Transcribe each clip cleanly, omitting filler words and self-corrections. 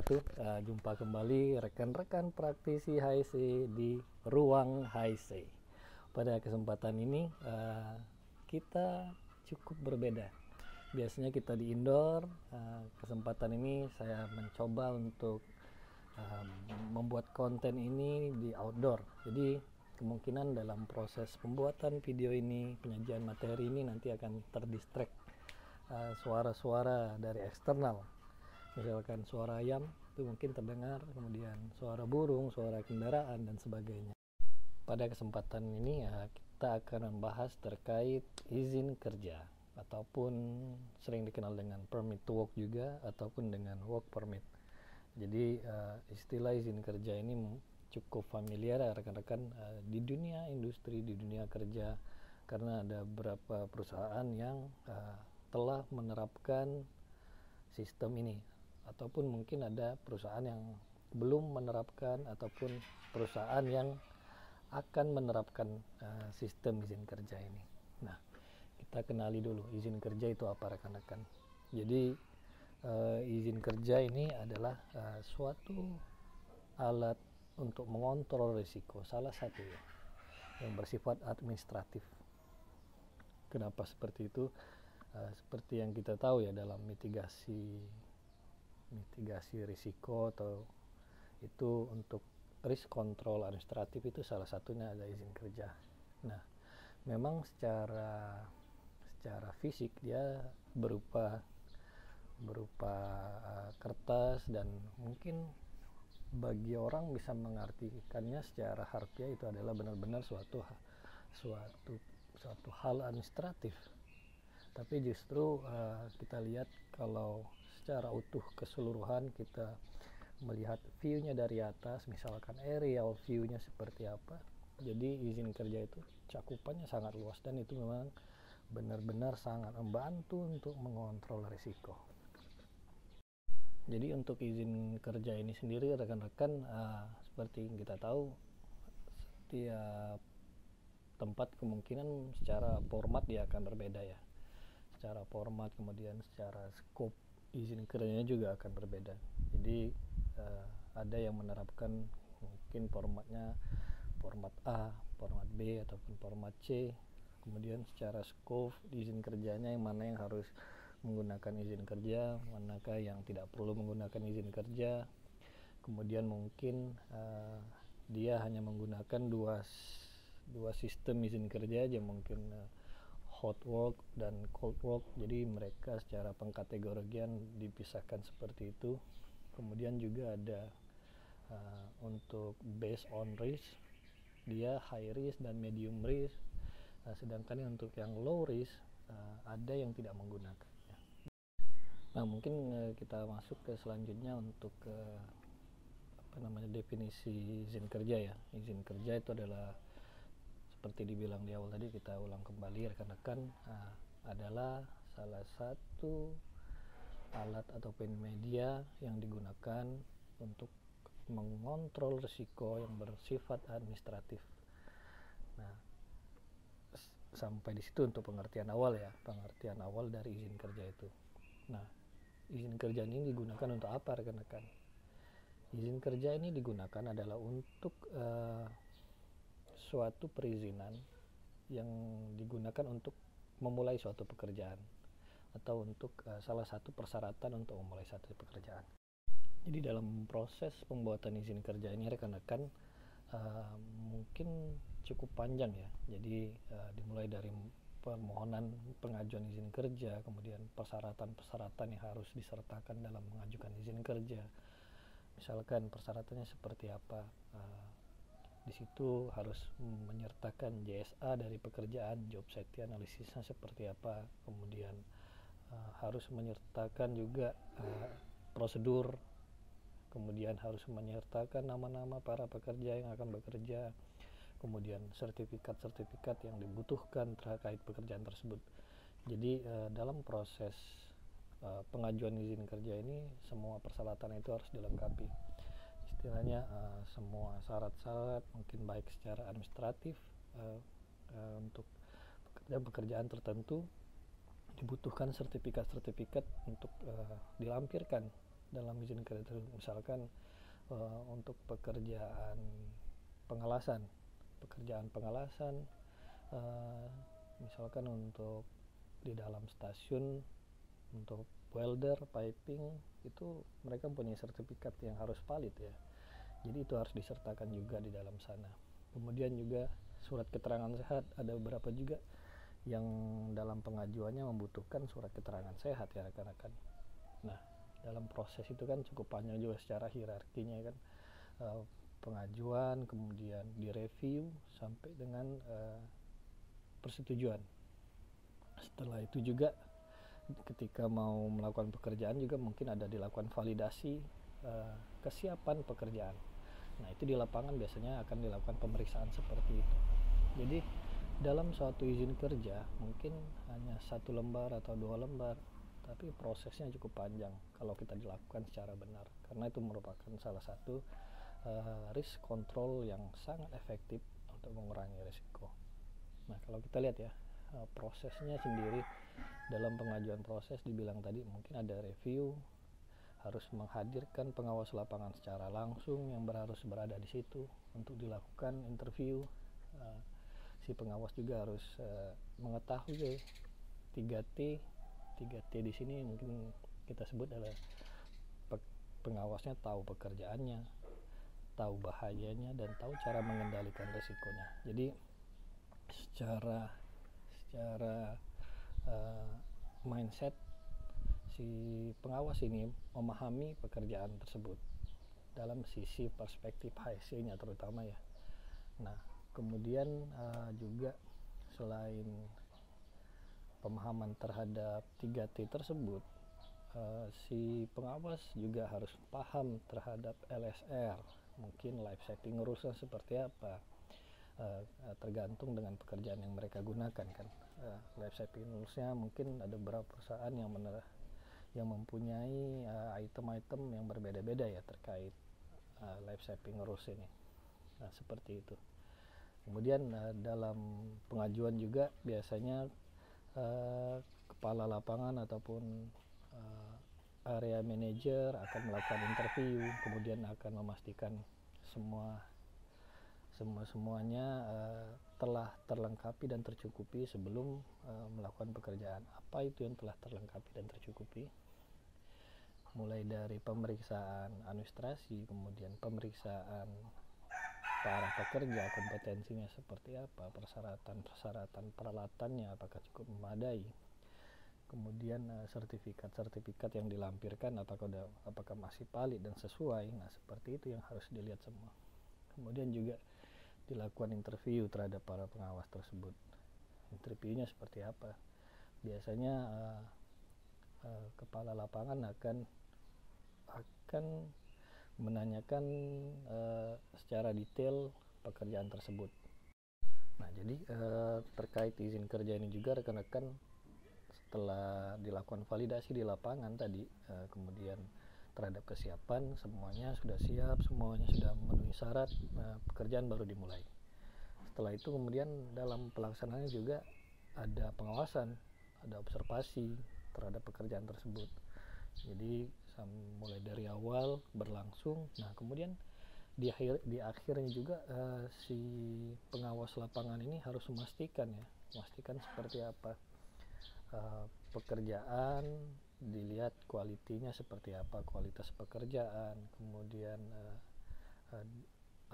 wabarakatuh. Jumpa kembali rekan-rekan praktisi HIC di Ruang HIC. Pada kesempatan ini kita cukup berbeda. Biasanya kita di indoor, kesempatan ini saya mencoba untuk membuat konten ini di outdoor. Jadi kemungkinan dalam proses pembuatan video ini, penyajian materi ini nanti akan terdistract suara-suara dari eksternal. Misalkan suara ayam itu mungkin terdengar, kemudian suara burung, suara kendaraan dan sebagainya. Pada kesempatan ini kita akan membahas terkait izin kerja ataupun sering dikenal dengan permit to work juga ataupun dengan work permit. Jadi istilah izin kerja ini cukup familiar rekan-rekan di dunia industri, di dunia kerja, karena ada beberapa perusahaan yang telah menerapkan sistem ini, ataupun mungkin ada perusahaan yang belum menerapkan ataupun perusahaan yang akan menerapkan sistem izin kerja ini. Nah, kita kenali dulu izin kerja itu apa rekan-rekan. Jadi izin kerja ini adalah suatu alat untuk mengontrol risiko, salah satu yang bersifat administratif. Kenapa seperti itu? Seperti yang kita tahu ya, dalam mitigasi risiko atau itu untuk risk control administratif itu salah satunya ada izin kerja. Nah, memang secara fisik dia berupa kertas, dan mungkin bagi orang bisa mengartikannya secara harfiah itu adalah benar-benar suatu hal administratif. Tapi justru kita lihat kalau secara utuh keseluruhan kita melihat view-nya dari atas, misalkan aerial view-nya seperti apa. Jadi izin kerja itu cakupannya sangat luas dan itu memang benar-benar sangat membantu untuk mengontrol risiko. Jadi untuk izin kerja ini sendiri rekan-rekan, seperti yang kita tahu, setiap tempat kemungkinan secara format dia akan berbeda ya. Secara format, kemudian secara scope izin kerjanya juga akan berbeda. Jadi ada yang menerapkan mungkin formatnya format A, format B ataupun format C. Kemudian secara scope izin kerjanya yang mana yang harus menggunakan izin kerja, manakah yang tidak perlu menggunakan izin kerja. Kemudian mungkin dia hanya menggunakan dua sistem izin kerja aja, mungkin hot work dan cold work. Jadi mereka secara pengkategorian dipisahkan seperti itu. Kemudian juga ada untuk based on risk, dia high risk dan medium risk. Sedangkan untuk yang low risk ada yang tidak menggunakannya. Nah, mungkin kita masuk ke selanjutnya untuk definisi izin kerja ya. Izin kerja itu adalah seperti dibilang di awal tadi, kita ulang kembali rekan-rekan, adalah salah satu alat ataupun media yang digunakan untuk mengontrol risiko yang bersifat administratif. Nah, sampai di situ untuk pengertian awal dari izin kerja itu. Nah, izin kerja ini digunakan untuk apa rekan-rekan? Izin kerja ini digunakan adalah untuk suatu perizinan yang digunakan untuk memulai suatu pekerjaan atau untuk salah satu persyaratan untuk memulai satu pekerjaan. Jadi dalam proses pembuatan izin kerja ini rekan-rekan mungkin cukup panjang ya. Jadi dimulai dari permohonan pengajuan izin kerja, kemudian persyaratan-persyaratan yang harus disertakan dalam mengajukan izin kerja. Misalkan persyaratannya seperti apa, di situ harus menyertakan JSA dari pekerjaan, job safety analisisnya seperti apa, kemudian harus menyertakan juga prosedur, kemudian harus menyertakan nama-nama para pekerja yang akan bekerja, kemudian sertifikat-sertifikat yang dibutuhkan terkait pekerjaan tersebut. Jadi dalam proses pengajuan izin kerja ini semua persyaratan itu harus dilengkapi. Istilahnya semua syarat-syarat, mungkin baik secara administratif untuk pekerjaan tertentu dibutuhkan sertifikat-sertifikat untuk dilampirkan dalam izin kerja. Misalkan untuk pekerjaan pengelasan, misalkan untuk di dalam stasiun untuk welder, piping, itu mereka punya sertifikat yang harus valid ya. Jadi itu harus disertakan juga di dalam sana. Kemudian juga surat keterangan sehat, ada beberapa juga yang dalam pengajuannya membutuhkan surat keterangan sehat ya rekan-rekan. Nah, dalam proses itu kan cukup panjang juga secara hierarkinya kan, pengajuan, kemudian direview sampai dengan persetujuan. Setelah itu juga ketika mau melakukan pekerjaan juga mungkin ada dilakukan validasi kesiapan pekerjaan. Nah, itu di lapangan biasanya akan dilakukan pemeriksaan seperti itu. Jadi dalam suatu izin kerja mungkin hanya 1 lembar atau 2 lembar, tapi prosesnya cukup panjang kalau kita dilakukan secara benar, karena itu merupakan salah satu risk control yang sangat efektif untuk mengurangi risiko. Nah, kalau kita lihat ya, prosesnya sendiri dalam pengajuan proses dibilang tadi mungkin ada review, harus menghadirkan pengawas lapangan secara langsung yang harus berada di situ untuk dilakukan interview. Si pengawas juga harus mengetahui 3T. 3T di sini mungkin kita sebut adalah pengawasnya tahu pekerjaannya, tahu bahayanya, dan tahu cara mengendalikan risikonya. Jadi secara mindset si pengawas ini memahami pekerjaan tersebut dalam sisi perspektif HSE-nya terutama ya. Nah, kemudian juga selain pemahaman terhadap 3T tersebut, si pengawas juga harus paham terhadap LSR, mungkin life saving rulesnya seperti apa, tergantung dengan pekerjaan yang mereka gunakan kan. Life saving rulesnya mungkin ada beberapa perusahaan yang mempunyai item-item yang berbeda-beda ya terkait life saving rules ini. Nah, seperti itu. Kemudian dalam pengajuan juga biasanya kepala lapangan ataupun area manager akan melakukan interview, kemudian akan memastikan semuanya telah terlengkapi dan tercukupi sebelum melakukan pekerjaan. Apa itu yang telah terlengkapi dan tercukupi? Mulai dari pemeriksaan administrasi, kemudian pemeriksaan para pekerja, kompetensinya seperti apa, persyaratan peralatannya apakah cukup memadai, kemudian sertifikat yang dilampirkan apakah masih valid dan sesuai. Nah, seperti itu yang harus dilihat semua. Kemudian juga dilakukan interview terhadap para pengawas tersebut. Interviewnya seperti apa? Biasanya kepala lapangan akan menanyakan secara detail pekerjaan tersebut. Nah, jadi terkait izin kerja ini juga rekan-rekan, setelah dilakukan validasi di lapangan tadi, kemudian terhadap kesiapan semuanya sudah siap, semuanya sudah memenuhi syarat, pekerjaan baru dimulai. Setelah itu kemudian dalam pelaksanaannya juga ada pengawasan, ada observasi terhadap pekerjaan tersebut. Jadi mulai dari awal berlangsung. Nah, kemudian di akhirnya juga si pengawas lapangan ini harus memastikan seperti apa pekerjaan, dilihat kualitinya seperti apa, kualitas pekerjaan, kemudian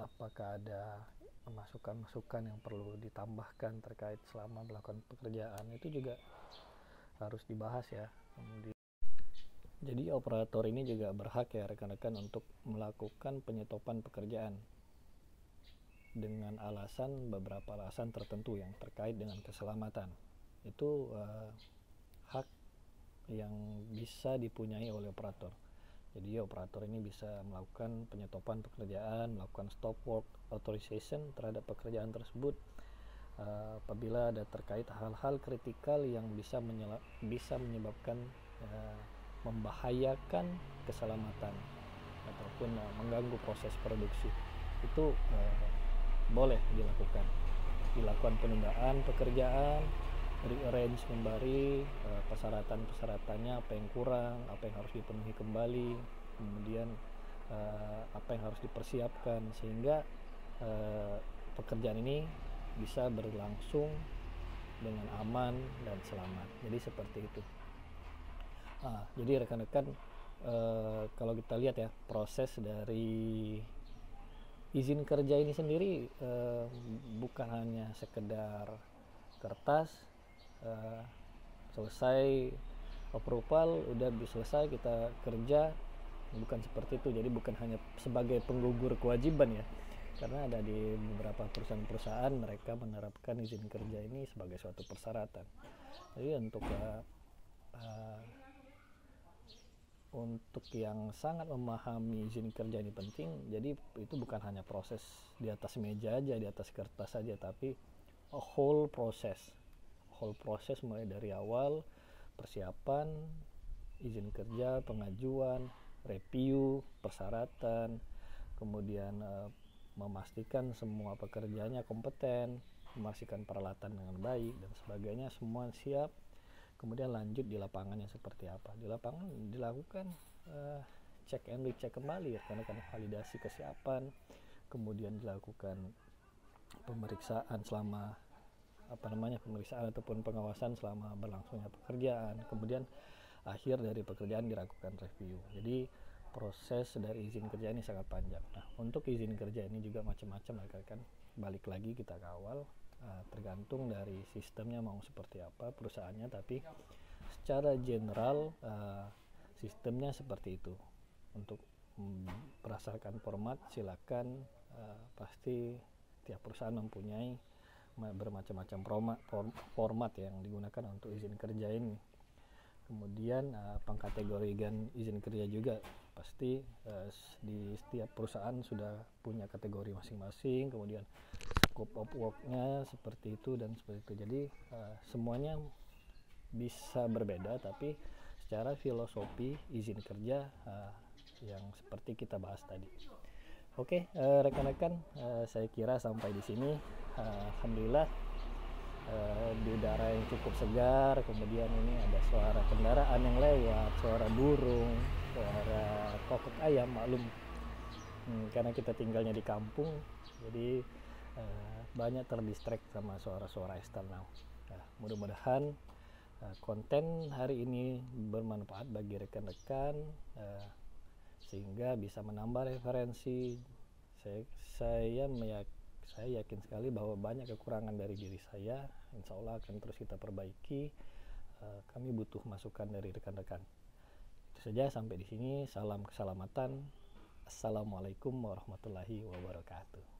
apakah ada masukan-masukan yang perlu ditambahkan terkait selama melakukan pekerjaan, itu juga harus dibahas ya. Jadi operator ini juga berhak ya rekan-rekan untuk melakukan penyetopan pekerjaan dengan beberapa alasan tertentu yang terkait dengan keselamatan. Itu hak yang bisa dipunyai oleh operator. Jadi operator ini bisa melakukan penyetopan pekerjaan, melakukan stop work authorization terhadap pekerjaan tersebut apabila ada terkait hal-hal kritikal yang bisa menyebabkan membahayakan keselamatan ataupun mengganggu proses produksi. Itu boleh dilakukan penundaan pekerjaan, rearrange kembali persyaratannya, apa yang kurang, apa yang harus dipenuhi kembali, kemudian apa yang harus dipersiapkan sehingga pekerjaan ini bisa berlangsung dengan aman dan selamat. Jadi seperti itu. Jadi rekan-rekan, kalau kita lihat ya, proses dari izin kerja ini sendiri bukan hanya sekedar kertas, selesai approval udah selesai kita kerja, bukan seperti itu. Jadi bukan hanya sebagai penggugur kewajiban ya, karena ada di beberapa perusahaan-perusahaan mereka menerapkan izin kerja ini sebagai suatu persyaratan. Jadi untuk yang sangat memahami izin kerja ini penting. Jadi itu bukan hanya proses di atas meja aja, di atas kertas saja, tapi whole proses mulai dari awal persiapan izin kerja, pengajuan, review, persyaratan, kemudian memastikan semua pekerjaannya kompeten, memastikan peralatan dengan baik dan sebagainya, semua siap. Kemudian lanjut di lapangannya seperti apa. Di lapangan dilakukan cek and recheck kembali ya, karena validasi kesiapan, kemudian dilakukan pemeriksaan pemeriksaan ataupun pengawasan selama berlangsungnya pekerjaan. Kemudian akhir dari pekerjaan dilakukan review. Jadi proses dari izin kerja ini sangat panjang. Nah, untuk izin kerja ini juga macam-macam kan. Balik lagi kita kawal, tergantung dari sistemnya mau seperti apa perusahaannya, tapi secara general sistemnya seperti itu. Untuk berdasarkan format silakan, pasti tiap perusahaan mempunyai bermacam-macam format yang digunakan untuk izin kerja ini. Kemudian pengkategorikan izin kerja juga pasti di setiap perusahaan sudah punya kategori masing-masing, kemudian scope of work-nya seperti itu dan seperti itu. Jadi semuanya bisa berbeda, tapi secara filosofi izin kerja yang seperti kita bahas tadi. Oke, rekan-rekan, saya kira sampai di sini. Alhamdulillah, di udara yang cukup segar, kemudian ini ada suara kendaraan yang lewat, suara burung, suara kokok ayam, maklum karena kita tinggalnya di kampung, jadi banyak terdistract sama suara-suara eksternal. Mudah-mudahan konten hari ini bermanfaat bagi rekan-rekan, sehingga bisa menambah referensi. Saya yakin sekali bahwa banyak kekurangan dari diri saya, insya Allah akan terus kita perbaiki. Kami butuh masukan dari rekan-rekan. Itu saja sampai di sini. Salam keselamatan. Assalamualaikum warahmatullahi wabarakatuh.